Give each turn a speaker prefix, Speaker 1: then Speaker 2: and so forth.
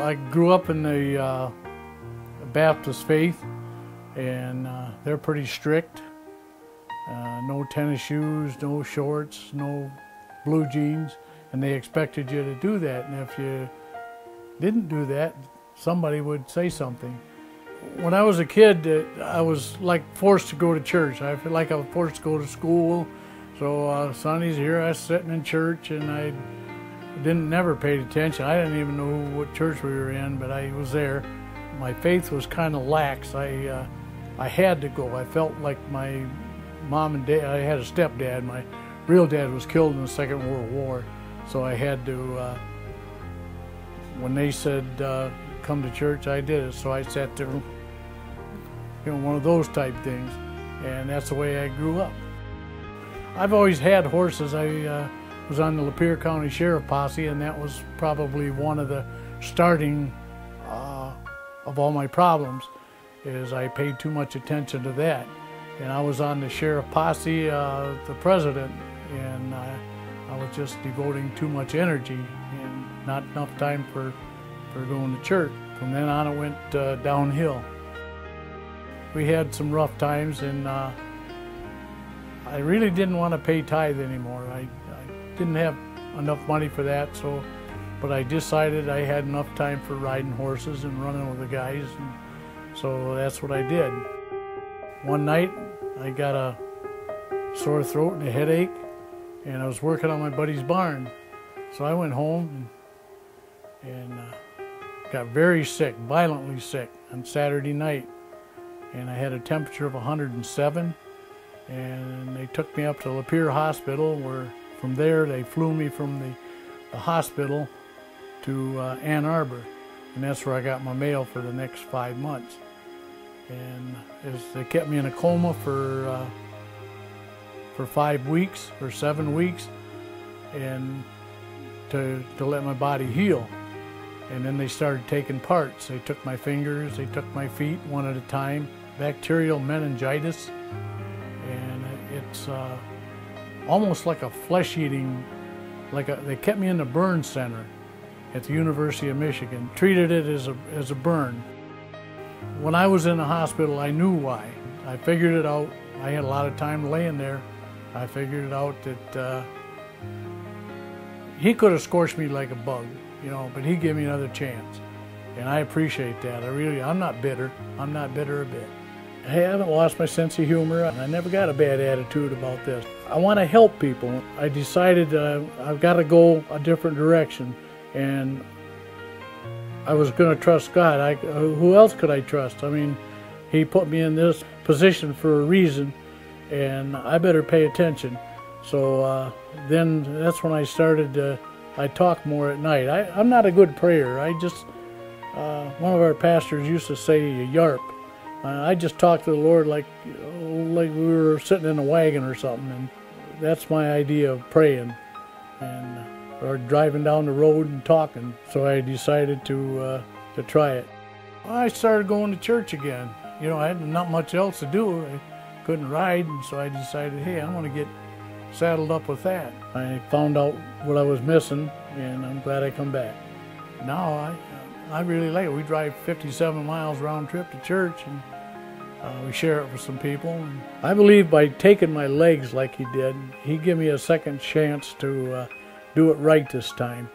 Speaker 1: I grew up in the Baptist faith, and they're pretty strict. No tennis shoes, no shorts, no blue jeans, and they expected you to do that. And if you didn't do that, somebody would say something. When I was a kid, I was like forced to go to church. I feel like I was forced to go to school. So Sundays here, I was sitting in church, and I never paid attention. I didn't even know what church we were in, but I was there. My faith was kind of lax. I had to go. I felt like my mom and dad. I had a stepdad. My real dad was killed in the Second World War, so I had to. When they said come to church, I did it. So I sat there, one of those type things, and that's the way I grew up. I've always had horses. I was on the Lapeer County Sheriff Posse, and that was probably one of the starting of all my problems, is I paid too much attention to that. And I was on the Sheriff Posse, the president, and I was just devoting too much energy and not enough time for going to church. From then on, it went downhill. We had some rough times, and I really didn't want to pay tithe anymore. I didn't have enough money for that, but I decided I had enough time for riding horses and running with the guys, and so that's what I did. One night, I got a sore throat and a headache, and I was working on my buddy's barn. So I went home and got very sick, violently sick, on Saturday night. And I had a temperature of 107, and they took me up to Lapeer Hospital, where from there they flew me from the hospital to Ann Arbor, and that's where I got my mail for the next 5 months. And they kept me in a coma for 5 weeks or 7 weeks, and to let my body heal. And then they started taking parts. They took my fingers, they took my feet one at a time. Bacterial meningitis, and it's almost like a flesh-eating, they kept me in the burn center at the University of Michigan, treated it as a burn. When I was in the hospital, I knew why. I figured it out. I had a lot of time laying there. I figured it out that he could have scorched me like a bug, but he gave me another chance. And I appreciate that. I'm not bitter. I'm not bitter a bit. I haven't lost my sense of humor. I never got a bad attitude about this. I want to help people. I decided I've got to go a different direction, and I was going to trust God. Who else could I trust? I mean, He put me in this position for a reason, and I better pay attention. So then that's when I started, I talk more at night. I'm not a good prayer. One of our pastors used to say, you yarp. I just talk to the Lord like we were sitting in a wagon or something, and that's my idea of praying, or driving down the road and talking. So I decided to try it. I started going to church again. I had not much else to do. I couldn't ride, and so I decided, hey, I'm going to get saddled up with that. I found out what I was missing, and I'm glad I come back. Now I really like it. We drive 57 miles round trip to church, and we share it with some people. And I believe by taking my legs like He did, He gave me a second chance to do it right this time.